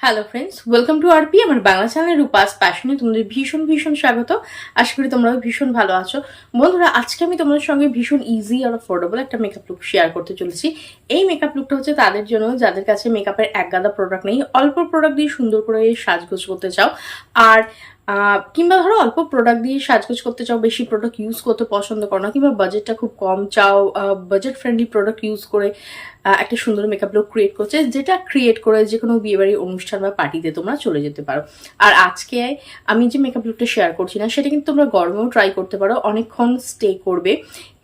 Hello friends, welcome to RP আমার Bangla channel Rupa's প্যাশনে তোমাদের ভীষণ স্বাগত। আশা করি তোমরাও ভীষণ ভালো আছো। বন্ধুরা, আজকে আমি তোমাদের সঙ্গে ভীষণ ইজি আর অ্যাফোর্ডেবল একটা মেকআপ লুক শেয়ার করতে চলেছি। এই মেকআপ লুকটা হচ্ছে তাদের জন্য যাদের কাছে মেকআপের একগাদা প্রোডাক্ট নেই, অল্প প্রোডাক্ট দিয়ে সুন্দর করে সাজগোজ করতে চাও, আর কিংবা ধরো অল্প প্রোডাক্ট দিয়ে সাজগোজ করতে চাও, বেশি প্রোডাক্ট ইউজ করতে পছন্দ করো না, কিংবা বাজেটটা খুব কম চাও, বাজেট ফ্রেন্ডলি প্রোডাক্ট ইউজ করে একটা সুন্দর মেকআপ লুক ক্রিয়েট করছে, যেটা ক্রিয়েট করে যে কোনো বিয়েবাড়ির অনুষ্ঠান বা পার্টিতে তোমরা চলে যেতে পারো। আর আজকে আমি যে মেকআপ লুকটা শেয়ার করছি না, সেটা কিন্তু তোমরা গরমেও ট্রাই করতে পারো, অনেকক্ষণ স্টে করবে।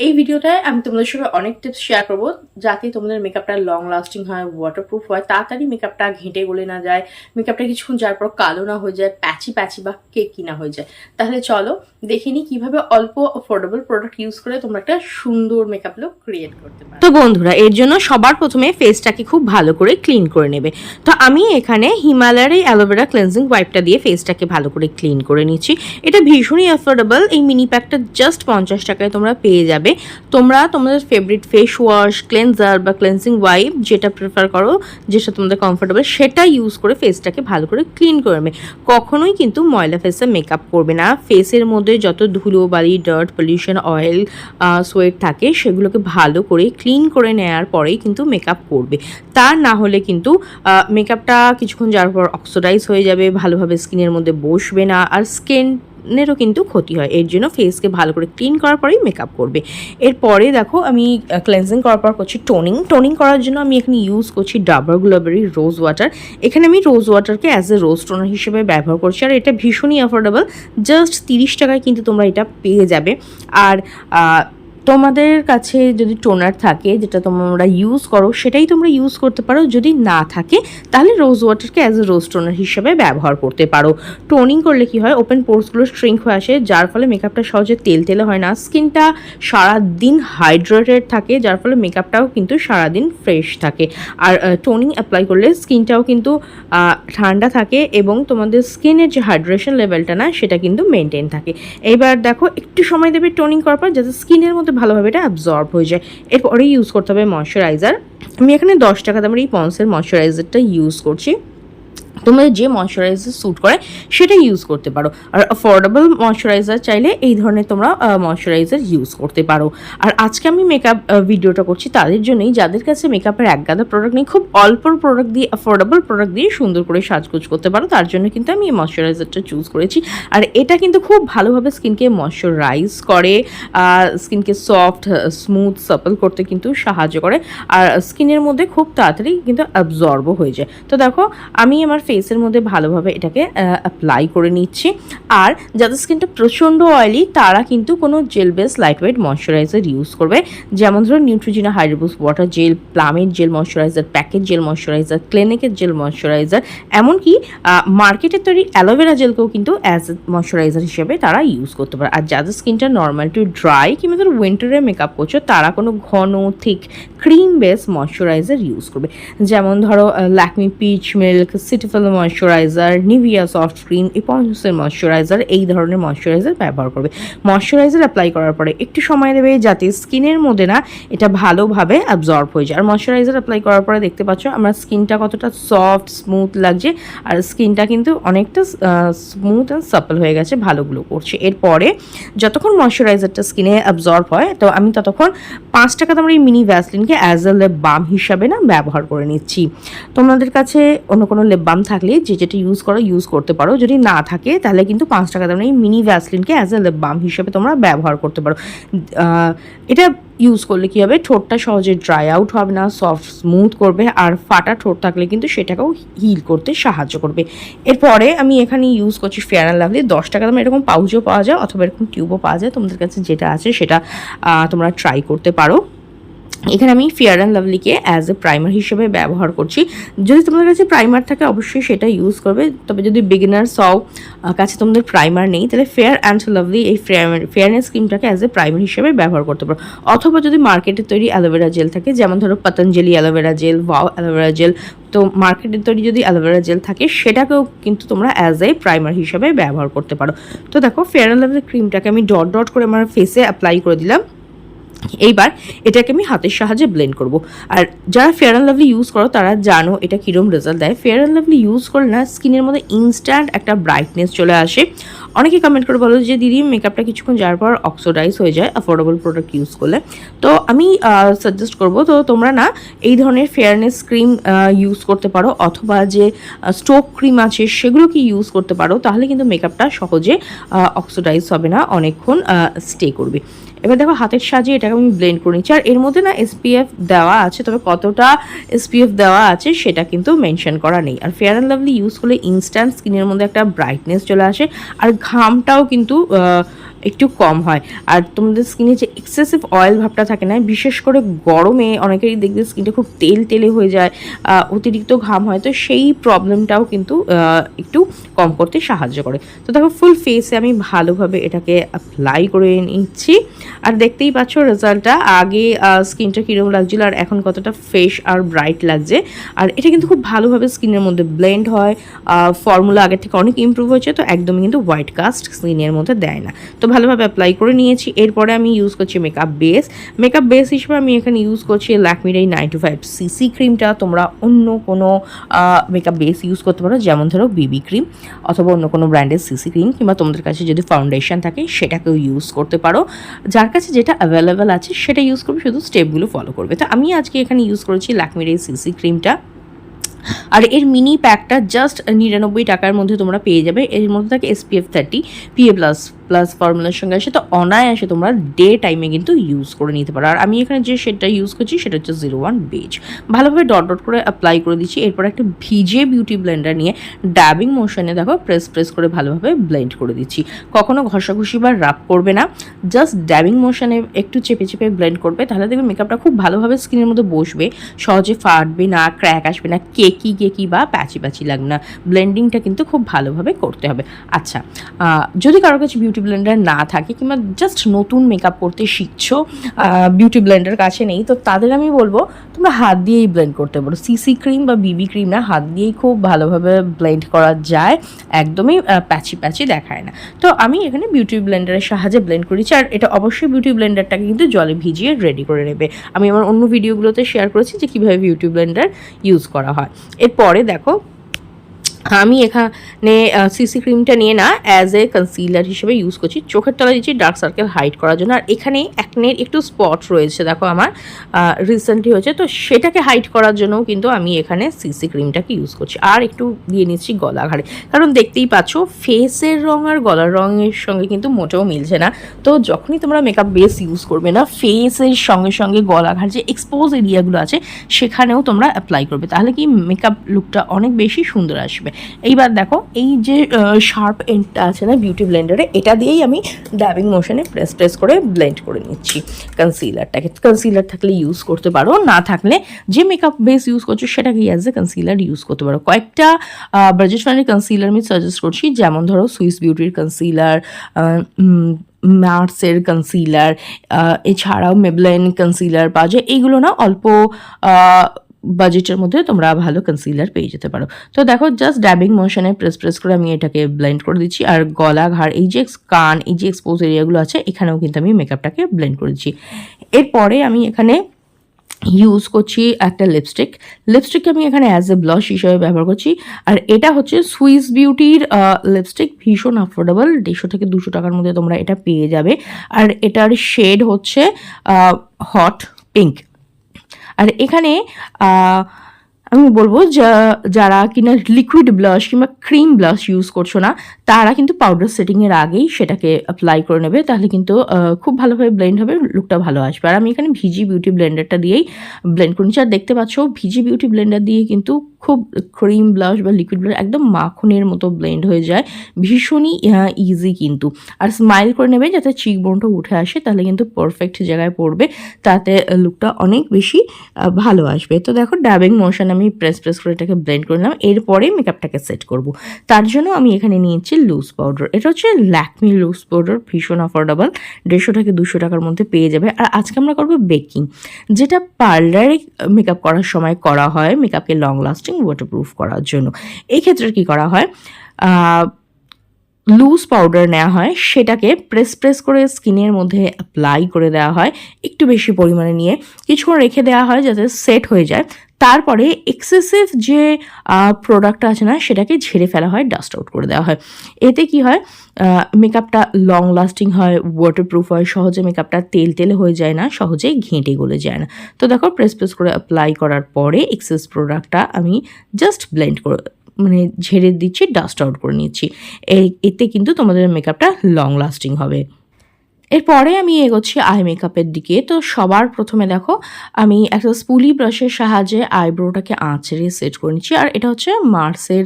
এই ভিডিওটায় আমি তোমাদের সঙ্গে অনেক টিপস শেয়ার করবো যাতে তোমাদের মেকআপটা লং লাস্টিং হয়, ওয়াটারপ্রুফ হয়, তাড়াতাড়ি মেকআপটা ঘেঁটে গলে না যায়, মেকআপটা কিছুক্ষণ যাওয়ার পর কালো না হয়ে যায়, প্যাচি বা কেকি না হয়ে যায়। তাহলে চলো দেখে নিই কিভাবে অল্প অ্যাফোর্ডেবল প্রোডাক্ট ইউজ করে তোমরা একটা সুন্দর মেকআপ লুক ক্রিয়েট করতে পারো। তো বন্ধুরা, এর জন্য সবার প্রথমে ফেসটাকে খুব ভালো করে ক্লিন করে নেবে। তো আমি এখানে হিমালয়ের এই অ্যালোভেরা ক্লেন্সিং ওয়াইপটা দিয়ে ফেসটাকে ভালো করে ক্লিন করে নিচ্ছি। এটা ভীষণই অ্যাফোর্ডেবল। এই মিনি প্যাকটা জাস্ট 50 টাকায় তোমরা পেয়ে যাবে। তোমরা তোমাদের ফেভারিট ফেস ওয়াশ, ক্লেন্সার বা ক্লেন্সিং ওয়াইপ যেটা প্রেফার করো, যেটা তোমাদের কমফোর্টেবল, সেটা ইউজ করে ফেসটাকে ভালো করে ক্লিন করে নেবে। কখনোই কিন্তু ময়লা ফেসে মেকআপ করবে না। ফেসের মধ্যে যত ধুলো বালি, ডার্ট, পলিউশন, অয়েল, সোয়েট থাকে, সেগুলোকে ভালো করে ক্লিন করে নেওয়ার পরেই কিন্তু মেকআপ করবে। তা না হলে কিন্তু মেকআপটা কিছুক্ষণ যাওয়ার পর অক্সিডাইজ হয়ে যাবে, ভালোভাবে স্কিনের মধ্যে বসবে না, আর স্কিনেরও কিন্তু ক্ষতি হয়। এর জন্য ফেসকে ভালো করে ক্লিন করার পরেই মেকআপ করবে। এরপরে দেখো আমি ক্লেন্সিং করার পর করছি টোনিং করার জন্য আমি এখানে ইউজ করছি ডাবর গুলাবেরি রোজ ওয়াটার। এখানে আমি রোজ ওয়াটারকে অ্যাজ এ রোজ টোনার হিসেবে ব্যবহার করছি, আর এটা ভীষণই অ্যাফোর্ডেবল। জাস্ট 30 টাকায় কিন্তু তোমরা এটা পেয়ে যাবে। আর তোমাদের কাছে যদি টোনার থাকে, যেটা তোমরা ইউজ করো, সেটাই তোমরা ইউজ করতে পারো। যদি না থাকে তাহলে রোজ ওয়াটারকে অ্যাজ এ রোজ টোনার হিসেবে ব্যবহার করতে পারো। টোনিং করলে কি হয়, ওপেন পোর্সগুলো শ্রিঙ্ক হয়ে আসে, যার ফলে মেকআপটা সহজে তেলে হয় না। স্কিনটা সারাদিন হাইড্রেটেড থাকে, যার ফলে মেকআপটাও কিন্তু সারাদিন ফ্রেশ থাকে। আর টোনিং অ্যাপ্লাই করলে স্কিনটাও কিন্তু ঠান্ডা থাকে, এবং তোমাদের স্কিনের যে হাইড্রেশন লেভেলটা না, সেটা কিন্তু মেনটেন থাকে। এবার দেখো, একটু সময় দেবে টোনিং করার পর, যাতে স্কিনের মধ্যে ভালোভাবে এটা অ্যাবজর্ব হয়ে যায়। এরপরে ইউজ করতে হবে ময়শ্চারাইজার। আমি এখানে 10 টাকা দামের এই পন্সের ময়শ্চারাইজারটা ইউজ করছি। তোমাদের যে ময়শ্চারাইজার স্যুট করে সেটা ইউজ করতে পারো। আর অ্যাফোর্ডেবল ময়শ্চারাইজার চাইলে এই ধরনের তোমরা ময়শ্চারাইজার ইউজ করতে পারো। আর আজকে আমি মেকআপ ভিডিওটা করছি তাদের জন্যই যাদের কাছে মেকআপের একগাদা প্রোডাক্ট নেই, খুব অল্প প্রোডাক্ট দিয়ে, অ্যাফোর্ডেবল প্রোডাক্ট দিয়ে সুন্দর করে সাজগোজ করতে পারো। তার জন্য কিন্তু আমি এই ময়শ্চারাইজারটা চুজ করেছি। আর এটা কিন্তু খুব ভালোভাবে স্কিনকে ময়শ্চারাইজ করে, স্কিনকে সফট, স্মুথ, সাপল করতে কিন্তু সাহায্য করে, আর স্কিনের মধ্যে খুব তাড়াতাড়ি কিন্তু অ্যাবজর্বও হয়ে যায়। তো দেখো, আমি আমার ফেসের মধ্যে ভালোভাবে এটাকে অ্যাপ্লাই করে নিচ্ছি। আর যাদের স্কিনটা প্রচণ্ড অয়েলি, তারা কিন্তু কোনো gel base lightweight moisturiser use করবে। যেমন ধরো নিউট্রিজিনা হাইড্রোবুস্ট ওয়াটার জেল, প্লামের gel moisturiser, packet gel moisturiser, ক্লিনিকের জেল ময়শ্চারাইজার, এমনকি মার্কেটের তৈরি অ্যালোভেরা জেলকেও কিন্তু অ্যাজ এ ময়শ্চারাইজার হিসেবে তারা ইউজ করতে পারে। আর যাদের স্কিনটা নর্মাল টু ড্রাই, কিংবা ধরো উইন্টারে মেকআপ করছো, তারা কোনো ঘন thick cream base moisturiser use করবে। যেমন ধরো Lakme peach milk, Cetaphil moisturiser, Nivea soft cream, এপন্সের ময়শ্চারাইজার, এই ধরনের ময়শ্চারাইজার ব্যবহার করবে। ময়শ্চারাইজার অ্যাপ্লাই করার পরে একটু সময় দেবে যাতে স্কিনের মধ্যে না এটা ভালোভাবে অ্যাবজর্ব হয়ে যায়। আর ময়শ্চারাইজার অ্যাপ্লাই করার পরে দেখতে পাচ্ছ আমার স্কিনটা কতটা সফট স্মুথ লাগছে, আর স্কিনটা কিন্তু অনেকটা স্মুথ অ্যান্ড সাপল হয়ে গেছে, ভালো গ্লো করছে। এরপরে যতক্ষণ ময়শ্চারাইজারটা স্কিনে অ্যাবজর্ব হয়, তো আমি ততক্ষণ 5 টাকা দামের এই মিনি ভ্যাসলিনকে অ্যাজ এ লিপ বাম হিসাবে না ব্যবহার করে নিচ্ছি। তোমাদের কাছে অন্য কোনো লিপ বাম থাকলে যেটা ইউজ করো ইউজ করতে পারো। যদি না থাকে তাহলে কিন্তু 5 টাকা দামের এই মিনি ভ্যাসলিনকে অ্যাজ এ লিপ বাম হিসেবে তোমরা ব্যবহার করতে পারো। এটা ইউজ করলে কী হবে, ঠোঁটটা সহজে ড্রাই আউট হবে না, সফট স্মুথ করবে, আর ফাটা ঠোঁট থাকলে কিন্তু সেটাকেও হিল করতে সাহায্য করবে। এরপরে আমি এখানে ইউজ করছি ফেয়ার অ্যান্ড লাভলি। 10 টাকা দামে এরকম পাউচও পাওয়া যায়, অথবা এরকম টিউবও পাওয়া যায়। তোমাদের কাছে যেটা আছে সেটা তোমরা ট্রাই করতে পারো। এখানে আমি ফেয়ার অ্যান্ড লাভলিকে অ্যাজ এ প্রাইমার হিসেবে ব্যবহার করছি। যদি তোমাদের কাছে প্রাইমার থাকে অবশ্যই সেটা ইউজ করবে, তবে যদি বিগিনার্স হও, কাছে তোমাদের প্রাইমার নেই, তাহলে ফেয়ার অ্যান্ড লাভলি এই ফেয়ারনেস ক্রিমটাকে অ্যাজ এ প্রাইমার হিসেবে ব্যবহার করতে পারো। অথবা যদি মার্কেটের তৈরি অ্যালোভেরা জেল থাকে, যেমন ধরো Patanjali aloe vera gel, wow aloe vera gel, তো মার্কেটের তৈরি যদি অ্যালোভেরা জেল থাকে, সেটাকেও কিন্তু তোমরা অ্যাজ এ প্রাইমার হিসেবে ব্যবহার করতে পারো। তো দেখো, ফেয়ার অ্যান্ড লাভলি ক্রিমটাকে আমি ডট ডট করে আমার ফেসে অ্যাপ্লাই করে দিলাম। এইবার এটাকে আমি হাতের সাহায্যে ব্লেন্ড করব। আর যারা ফেয়ার অ্যান্ড লাভলি ইউজ করো তারা জানো এটা কীরকম রেজাল্ট দেয়। ফেয়ার অ্যান্ড লাভলি ইউজ করলে না স্কিনের মধ্যে ইনস্ট্যান্ট একটা ব্রাইটনেস চলে আসে। অনেকে কমেন্ট করে বলো যে দিদি মেকআপটা কিছুক্ষণ যাওয়ার পর অক্সিডাইজ হয়ে যায় অ্যাফোর্ডেবল প্রোডাক্ট ইউজ করলে। তো আমি সাজেস্ট করবো তো তোমরা না এই ধরনের ফেয়ারনেস ক্রিম ইউজ করতে পারো, অথবা যে স্টোক ক্রিম আছে সেগুলোকে ইউজ করতে পারো, তাহলে কিন্তু মেকআপটা সহজে অক্সিডাইজ হবে না, অনেকক্ষণ স্টে করবে। এবার দেখো হাতের সাহায্যে এটাকে আমি ব্লেন্ড করে নিচ্ছি। আর এর মধ্যে না SPF দেওয়া আছে, তবে কতটা SPF দেওয়া আছে সেটা কিন্তু মেনশন করা নেই। আর ফেয়ার অ্যান্ড লাভলি ইউজ করলে ইনস্ট্যান্ট স্কিনের মধ্যে একটা ব্রাইটনেস চলে আসে, আর ঘামটাও কিন্তু একটু কম হয়। আর তোমাদের স্কিনে যে এক্সেসিভ অয়েল ভাবটা থাকে না, বিশেষ করে গরমে অনেকেরই দেখবে স্কিনটা খুব তেল তেলে হয়ে যায়, অতিরিক্ত ঘাম হয়, তো সেই প্রবলেমটাও কিন্তু একটু কম করতে সাহায্য করে। তো দেখো ফুল ফেসে আমি ভালোভাবে এটাকে অ্যাপ্লাই করে নিচ্ছি। আর দেখতেই পাচ্ছ রেজাল্টটা, আগে স্কিনটা কীরকম লাগছিল আর এখন কতটা ফ্রেশ আর ব্রাইট লাগছে। আর এটা কিন্তু খুব ভালোভাবে স্কিনের মধ্যে ব্লেন্ড হয়, ফর্মুলা আগের থেকে অনেক ইমপ্রুভ হয়েছে, তো একদমই কিন্তু হোয়াইট কাস্ট স্কিনের মধ্যে দেয় না। তো ভালোভাবে অ্যাপ্লাই করে নিয়েছি। এরপরে আমি ইউজ করছি মেকআপ বেস হিসেবে আমি এখানে ইউজ করছি ল্যাকমির এই 925cc ক্রিমটা। তোমরা অন্য কোনো মেকআপ বেস ইউজ করতে পারো, যেমন ধরো বিবি ক্রিম অথবা অন্য কোনো ব্র্যান্ডের সিসি ক্রিম, কিংবা তোমাদের কাছে যদি ফাউন্ডেশন থাকে সেটাকেও ইউজ করতে পারো। যার কাছে যেটা অ্যাভেলেবেল আছে সেটা ইউজ করবে, শুধু স্টেপগুলো ফলো করবে। তো আমি আজকে এখানে ইউজ করেছি ল্যাকমির এই সিসি ক্রিমটা। আর এর মিনি প্যাকটা জাস্ট 99 টাকার মধ্যে তোমরা পেয়ে যাবে। এর মধ্যে থাকে SPF 30 PA++ ফর্মুলার সঙ্গে আসে, তো অনায়াসে তোমরা ডে টাইমে কিন্তু ইউজ করে নিতে পারো। আর আমি এখানে যে শেডটা ইউজ করছি সেটা হচ্ছে 01 বেজ। ভালোভাবে ডট ডট করে অ্যাপ্লাই করে দিচ্ছি। এরপর একটা ভিজে বিউটি ব্লেন্ডার নিয়ে ড্যাবিং মোশনে দেখো প্রেস করে ভালোভাবে ব্লেন্ড করে দিচ্ছি। কখনো ঘষাঘষি বা রাব করবে না, জাস্ট ড্যাবিং মোশনে একটু চেপে ব্লেন্ড করবে, তাহলে দেখবে মেকআপটা খুব ভালোভাবে স্কিনের মধ্যে বসবে, সহজে ফাটবে না, ক্র্যাক আসবে না, কেকি বা প্যাচি লাগবে না। ব্লেন্ডিংটা কিন্তু খুব ভালোভাবে করতে হবে। আচ্ছা, যদি কারোর কাছে বিউটি ব্লেন্ডার না থাকে, কিংবা জাস্ট নতুন মেকআপ করতে শিখছো, বিউটি ব্লেন্ডার কাছে নেই, তো তাদের আমি বলবো তোমরা হাত দিয়েই ব্লেন্ড করতে পারো। সিসি ক্রিম বা বিবি ক্রিম না, হাত দিয়েই খুব ভালোভাবে ব্লেন্ড করা যায়, একদমই প্যাচি দেখায় না। তো আমি এখানে বিউটি ব্লেন্ডারের সাহায্যে ব্লেন্ড করেছি। আর এটা অবশ্যই বিউটি ব্লেন্ডারটাকে কিন্তু জলে ভিজিয়ে রেডি করে নেবে। আমি আমার অন্য ভিডিওগুলোতে শেয়ার করেছি যে কীভাবে বিউটি ব্লেন্ডার ইউজ করা হয়। এরপরে দেখো আমি এখানে সিসি ক্রিমটা নিয়ে না অ্যাজ এ কনসিলার হিসেবে ইউজ করছি। চোখের তলায় দিচ্ছি ডার্ক সার্কেল হাইড করার জন্য। আর এখানে অ্যাকনের একটু স্পট রয়েছে, দেখো আমার রিসেন্টলি হয়েছে, তো সেটাকে হাইড করার জন্যও কিন্তু আমি এখানে সিসি ক্রিমটাকে ইউজ করছি। আর একটু দিয়ে নিচ্ছি গলাঘাড়ে, কারণ দেখতেই পাচ্ছ ফেসের রং আর গলার রঙের সঙ্গে কিন্তু মোটেও মিলছে না। তো যখনই তোমরা মেকআপ বেস ইউজ করবে না, ফেসের সঙ্গে গলাঘাড় যে এক্সপোজ এরিয়াগুলো আছে সেখানেও তোমরা অ্যাপ্লাই করবে, তাহলে কি মেকআপ লুকটা অনেক বেশি সুন্দর আসবে। এইবার দেখো এই যে শার্প এন্ডটা আছে না বিউটি ব্লেন্ডারে, এটা দিয়েই আমি ড্যাবিং মোশনে প্রেস করে ব্লেন্ড করে নিচ্ছি কনসিলারটাকে। কনসিলার থাকলে ইউজ করতে পারো, না থাকলে যে মেকআপ বেস ইউজ করছো সেটাকে অ্যাজ এ কনসিলার ইউজ করতে পারো। কয়েকটা বাজেট ফ্রেন্ডলি কনসিলার আমি সাজেস্ট করছি, যেমন ধরো সুইস বিউটির কনসিলার, মার্সের কনসিলার, এছাড়াও মেবলিন কনসিলার পাওয়া যায়। এইগুলো না অল্প বাজেটের মধ্যে তোমরা ভালো কনসিলার পেয়ে যেতে পারো। তো দেখো জাস্ট ড্যাবিং মোশনে প্রেস করে আমি এটাকে ব্লেন্ড করে দিচ্ছি। আর গলা, ঘাড়, এই যে কান, এই যে এক্সপোজ এরিয়াগুলো আছে এখানেও কিন্তু আমি মেকআপটাকে ব্লেন্ড করে দিচ্ছি। এরপরে আমি এখানে ইউজ করছি একটা লিপস্টিক আমি এখানে অ্যাজ এ ব্লাশ হিসেবে ব্যবহার করছি। আর এটা হচ্ছে সুইস বিউটির লিপস্টিক, ভীষণ অ্যাফোর্ডেবল, 150 থেকে 200 টাকার মধ্যে তোমরা এটা পেয়ে যাবে। আর এটার শেড হচ্ছে হট পিঙ্ক। আর এখানে আমি বলবো যারা কিনা লিকুইড ব্লাশ কিংবা ক্রিম ব্লাশ ইউজ করছো না, তারা কিন্তু পাউডার সেটিংয়ের আগেই সেটাকে অ্যাপ্লাই করে নেবে, তাহলে কিন্তু খুব ভালোভাবে ব্লেন্ড হবে, লুকটা ভালো আসবে। আর আমি এখানে ভিজি বিউটি ব্লেন্ডারটা দিয়েই ব্লেন্ড করে নিচ্ছি। আর দেখতে পাচ্ছ ভিজি বিউটি ব্লেন্ডার দিয়ে কিন্তু খুব ক্রিম ব্লাশ বা লিকুইড ব্লাশ একদম মাখনের মতো ব্লেন্ড হয়ে যায়, ভীষণই ইজি কিন্তু। আর স্মাইল করে নেবে যাতে চিকবোনটা উঠে আসে, তাহলে কিন্তু পারফেক্ট জায়গায় পড়বে, তাতে লুকটা অনেক বেশি ভালো আসবে। তো দেখো ড্যাবিং মোশন আমি প্রেস করে এটাকে ব্লেন্ড করে নিলাম। এরপরে মেকআপটাকে সেট করব, তার জন্য আমি এখানে নিয়েছি লুজ পাউডার। এটা হচ্ছে ল্যাকমি লুজ পাউডার, ভীষণ অ্যাফোর্ডেবল, 150 থেকে 200 টাকার মধ্যে পেয়ে যাবে। আর আজকে আমরা করবো বেকিং, যেটা পার্লারে মেকআপ করার সময় করা হয় মেকআপকে লং লাস্টিং ওয়াটারপ্রুফ করার জন্য। এই ক্ষেত্রে কি করা হয়, লুজ পাউডার নেওয়া হয়, সেটাকে প্রেস করে স্কিনের মধ্যে অ্যাপ্লাই করে দেওয়া হয় একটু বেশি পরিমাণে নিয়ে, কিছুক্ষণ রেখে দেওয়া হয় যাতে সেট হয়ে যায়। তারপরে এক্সেসিভ যে প্রোডাক্টটা আছে না, সেটাকে ঝেড়ে ফেলা হয়, ডাস্ট আউট করে দেওয়া হয়। এতে কি হয়, মেকআপটা লং লাস্টিং হয়, ওয়াটারপ্রুফ হয়, সহজে মেকআপটা তেল হয়ে যায় না, সহজে ঘেঁটে গলে যায় না। তো দেখো প্রেস করে অ্যাপ্লাই করার পরে এক্সেস প্রোডাক্টটা আমি জাস্ট ব্লেন্ড করে মানে ঝেড়ে দিচ্ছি, ডাস্ট আউট করে নিচ্ছি। এতে কিন্তু তোমাদের মেকআপটা লং লাস্টিং হবে। এরপরে আমি এগোচ্ছি আই মেকআপের দিকে। তো সবার প্রথমে দেখো আমি একটা স্পুলি ব্রাশের সাহায্যে আইব্রোটাকে আঁচড়ে সেট করে নিচ্ছি। আর এটা হচ্ছে মার্সের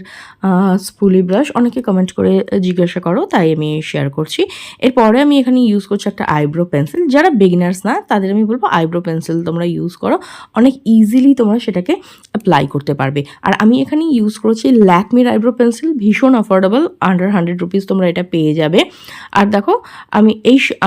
স্পুলি ব্রাশ, অনেকে কমেন্ট করে জিজ্ঞাসা করো, তাই আমি শেয়ার করছি। এরপরে আমি এখানে ইউজ করছি একটা আইব্রো পেন্সিল। যারা বিগিনার্স না তাদের আমি বলবো আইব্রো পেন্সিল তোমরা ইউজ করো, অনেক ইজিলি তোমরা সেটাকে অ্যাপ্লাই করতে পারবে। আর আমি এখানে ইউজ করেছি ল্যাকমির আইব্রো পেন্সিল, ভীষণ অ্যাফোর্ডেবল, আন্ডার 100 রুপিস তোমরা এটা পেয়ে যাবে। আর দেখো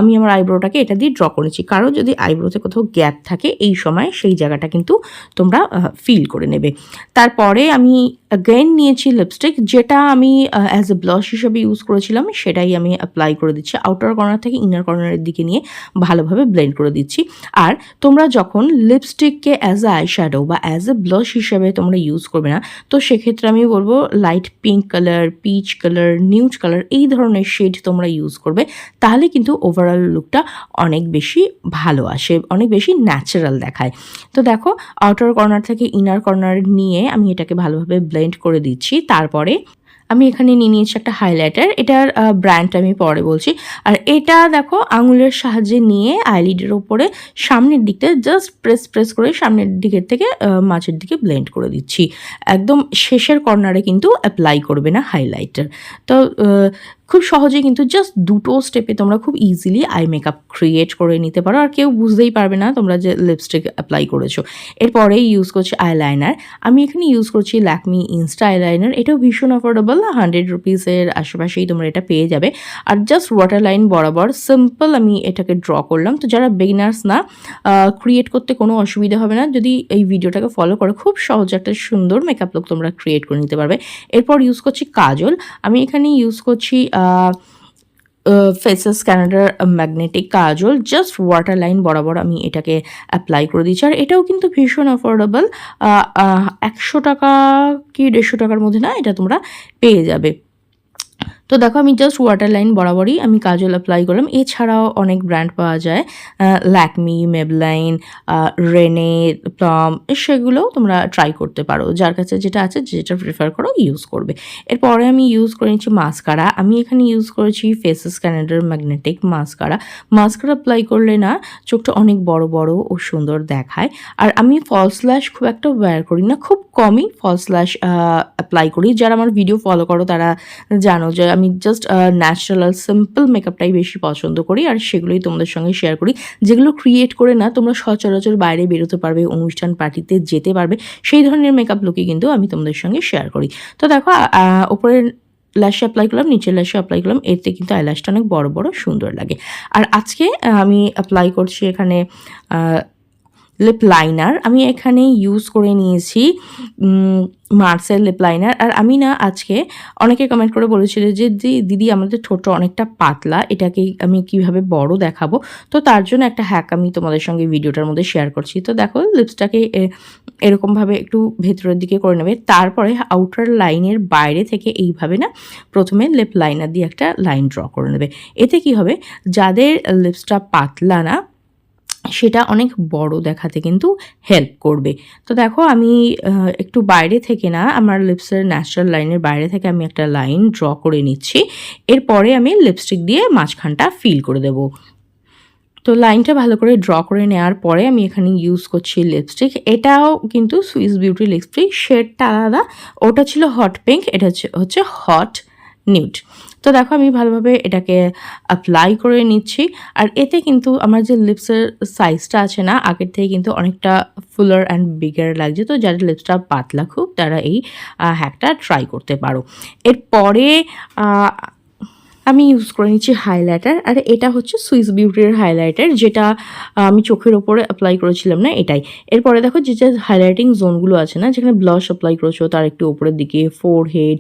আমি আমার আইব্রোটাকে এটা দিয়ে ড্র করেছি। কারো যদি আইব্রোতে কোথাও গ্যাপ থাকে এই সময় সেই জায়গাটা কিন্তু তোমরা ফিল করে নেবে। তারপরে আমি অ্যাগেন নিয়েছি লিপস্টিক, যেটা আমি অ্যাজ এ ব্লাশ হিসেবে ইউজ করেছিলাম, সেটাই আমি অ্যাপ্লাই করে দিচ্ছি। আউটার কর্নার থেকে ইনার কর্নারের দিকে নিয়ে ভালোভাবে ব্লেন্ড করে দিচ্ছি। আর তোমরা যখন লিপস্টিককে অ্যাজ এ আই শ্যাডো বা অ্যাজ এ ব্লাশ হিসেবে তোমরা ইউজ করবে না, তো সেক্ষেত্রে আমি বলবো light pink colour, peach colour, nude colour এই ধরনের শেড তোমরা ইউজ করবে। তাহলে কিন্তু ওভারঅল লুকটা অনেক বেশি ভালো আসে, অনেক বেশি ন্যাচারাল দেখায়। তো দেখো আউটার কর্নার থেকে ইনার কর্নার নিয়ে আমি এটাকে ভালোভাবে ব্লেন্ড করে দিচ্ছি। তারপরে আমি এখানে নিয়ে নিয়েছি একটা হাইলাইটার, এটার ব্র্যান্ডটা আমি পরে বলছি। আর এটা দেখো আঙুলের সাহায্যে নিয়ে আইলিডের ওপরে সামনের দিকটা জাস্ট প্রেস করে সামনের দিকের থেকে মাঝের দিকে ব্লেন্ড করে দিচ্ছি। একদম শেষের কর্নারে কিন্তু অ্যাপ্লাই করবে না হাইলাইটার। তো খুব সহজেই কিন্তু জাস্ট দুটো স্টেপে তোমরা খুব ইজিলি আই মেকআপ ক্রিয়েট করে নিতে পারো, আর কেউ বুঝতেই পারবে না তোমরা যে লিপস্টিক অ্যাপ্লাই করেছো। এরপরে ইউজ করছি আইলাইনার। আমি এখানে ইউজ করছি ল্যাকমি ইনস্টা আইলাইনার, এটাও ভীষণ অ্যাফোর্ডেবল, 100 রুপিসের আশেপাশেই তোমরা এটা পেয়ে যাবে। আর জাস্ট ওয়াটার লাইন বরাবর সিম্পল আমি এটাকে ড্র করলাম। তো যারা বিগিনার্স না, ক্রিয়েট করতে কোনো অসুবিধা হবে না, যদি এই ভিডিওটাকে ফলো করো খুব সহজে একটা সুন্দর মেকআপ লুক তোমরা ক্রিয়েট করে নিতে পারবে। এরপর ইউজ করছি কাজল। আমি এখানে ইউজ করছি ফেসেস কানাডার ম্যাগনেটিক কাজল, জাস্ট ওয়াটার লাইন বরাবর আমি এটাকে অ্যাপ্লাই করে দিচ্ছি। আর এটাও কিন্তু ভীষণ অ্যাফোর্ডেবল, 100 টাকা কি 150 টাকার মধ্যে না এটা তোমরা পেয়ে যাবে। তো দেখো আমি জাস্ট ওয়াটার লাইন বরাবরই আমি কাজল অ্যাপ্লাই করলাম। এছাড়াও অনেক ব্র্যান্ড পাওয়া যায়, ল্যাকমি, মেবলাইন, রেনে, প্লাম, সেগুলোও তোমরা ট্রাই করতে পারো, যার কাছে যেটা আছে যেটা প্রেফার করো ইউজ করবে। এরপরে আমি ইউজ করে নিচ্ছি মাস্কারা। আমি এখানে ইউজ করেছি ফেসেস কানাডার ম্যাগনেটিক মাস্কারা। মাস্কারা অ্যাপ্লাই করলে না চোখটা অনেক বড় ও সুন্দর দেখায়। আর আমি ফলস ল্যাশ খুব একটা ওয়্যার করি না, খুব কমই ফলস ল্যাশ অ্যাপ্লাই করি। যারা আমার ভিডিও ফলো করো তারা জানো যে আমি জাস্ট ন্যাচারাল আর সিম্পল মেকআপটাই বেশি পছন্দ করি, আর সেগুলোই তোমাদের সঙ্গে শেয়ার করি, যেগুলো ক্রিয়েট করে না তোমরা সচরাচর বাইরে বেরোতে পারবে, অনুষ্ঠান পার্টিতে যেতে পারবে, সেই ধরনের মেকআপ লুকই কিন্তু আমি তোমাদের সঙ্গে শেয়ার করি। তো দেখো ওপরে ল্যাশে অ্যাপ্লাই করলাম, নিচের ল্যাশে অ্যাপ্লাই করলাম, এতে কিন্তু আইল্যাশটা অনেক বড় সুন্দর লাগে। আর আজকে আমি অ্যাপ্লাই করছি এখানে লিপ লাইনার। আমি এখানে ইউজ করে নিয়েছি মার্সের লিপ লাইনার। আর আমি না আজকে অনেকে কমেন্ট করে বলেছিল যে দিদি আমাদের ঠোঁট অনেকটা পাতলা, এটাকে আমি কিভাবে বড় দেখাবো। তো তার জন্য একটা হ্যাক আমি তোমাদের সঙ্গে ভিডিওটার মধ্যে শেয়ার করছি। তো দেখো লিপসটাকে এরকমভাবে একটু ভেতরের দিকে করে নেবে, তারপরে আউটার লাইনের বাইরে থেকে এইভাবে না প্রথমে লিপ লাইনার দিয়ে একটা লাইন ড্র করে নেবে। এতে কি হবে, যাদের লিপসটা পাতলা না সেটা অনেক বড় দেখাতে কিন্তু হেল্প করবে। তো দেখো আমি একটু বাইরে থেকে না, আমার লিপসের ন্যাচারাল লাইনের বাইরে থেকে আমি একটা লাইন ড্র করে নিচ্ছি। এরপরে আমি লিপস্টিক দিয়ে মাঝখানটা ফিল করে দেব। তো লাইনটা ভালো করে ড্র করে নেওয়ার পরে আমি এখানে ইউজ করছি লিপস্টিক। এটাও কিন্তু সুইস বিউটি লিপস্টিক, শেডটা আলাদা, ওটা ছিল হট পিঙ্ক, এটা হচ্ছে হট নিউড। তো দেখো আমি ভালোভাবে এটাকে অ্যাপ্লাই করে নিচ্ছি। আর এতে কিন্তু আমার যে লিপসের সাইজটা আছে না আগের থেকে কিন্তু অনেকটা ফুলার অ্যান্ড বিগার লাগছে। তো যাদের লিপসটা পাতলা খুব তারা এই হ্যাকটা ট্রাই করতে পারো। এরপরে আমি ইউজ করে নিচ্ছি হাইলাইটার, আর এটা হচ্ছে সুইস বিউটির হাইলাইটার, যেটা আমি চোখের ওপরে অ্যাপ্লাই করেছিলাম না, এটাই। এরপরে দেখো যে যে হাইলাইটিং জোনগুলো আছে না, যেখানে ব্লাশ অ্যাপ্লাই করেছো তার একটু ওপরের দিকে, forehead,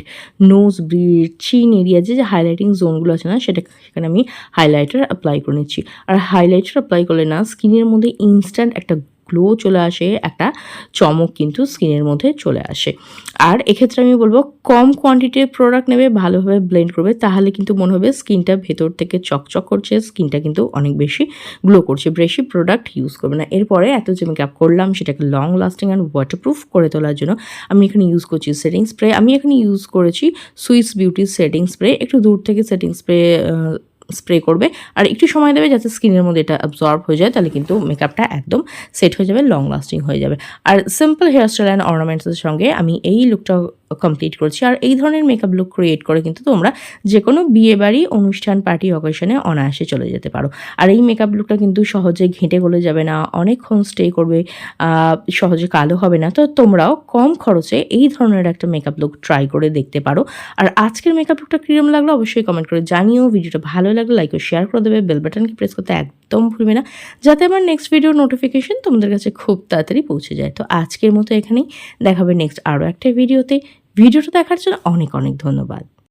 nose bridge, chin area, যে যে হাইলাইটিং জোনগুলো আছে না, সেখানে আমি হাইলাইটার অ্যাপ্লাই করে নিচ্ছি। আর হাইলাইটার অ্যাপ্লাই করলে না স্কিনের মধ্যে ইনস্ট্যান্ট একটা গ্লো চলে আসে, একটা চমক কিন্তু স্কিনের মধ্যে চলে আসে। আর এক্ষেত্রে আমি বলবো কম কোয়ান্টিটির প্রোডাক্ট নেবে, ভালোভাবে ব্লেন্ড করবে, তাহলে কিন্তু মনে হবে স্কিনটা ভেতর থেকে চকচক করছে, স্কিনটা কিন্তু অনেক বেশি গ্লো করছে। বেশি প্রোডাক্ট ইউজ করবে না। এরপরে এত যে মেকআপ করলাম সেটাকে লং লাস্টিং অ্যান্ড ওয়াটারপ্রুফ করে তোলার জন্য আমি এখানে ইউজ করছি সেটিং স্প্রে। আমি এখানে ইউজ করেছি সুইস বিউটির সেটিং স্প্রে। একটু দূর থেকে সেটিং স্প্রে করবে আর একটু সময় দেবে যাতে স্কিনের মধ্যে এটা অ্যাবজর্ব হয়ে যায়, তাহলে কিন্তু মেকআপটা একদম সেট হয়ে যাবে, লং লাস্টিং হয়ে যাবে। আর সিম্পল হেয়ারস্টাইল অ্যান্ড অর্নামেন্টসের সঙ্গে আমি এই লুকটা কমপ্লিট করছি। আর এই ধরনের মেকআপ লুক ক্রিয়েট করে কিন্তু তোমরা যে কোনো বিয়েবাড়ি, অনুষ্ঠান, পার্টি, অকেশনে অনায়াসে চলে যেতে পারো। আর এই মেকআপ লুকটা কিন্তু সহজে ঘেঁটে গলে যাবে না, অনেকক্ষণ স্টে করবে, সহজে কালো হবে না। তো তোমরাও কম খরচে এই ধরনের একটা মেকআপ লুক ট্রাই করে দেখতে পারো। আর আজকের মেকআপ লুকটা কীরকম লাগলো অবশ্যই কমেন্ট করে জানিও। ভিডিওটা ভালো লাগলে লাইক ও শেয়ার করে দেবে, বেল বাটনকে প্রেস করতে একদম ভুলবে না, যাতে আমার নেক্সট ভিডিওর নোটিফিকেশন তোমাদের কাছে খুব তাড়াতাড়ি পৌঁছে যায়। তো আজকের মতো এখানেই, দেখাবে নেক্সট আরও একটা ভিডিওতে। ভিডিওটা দেখার জন্য অনেক অনেক ধন্যবাদ।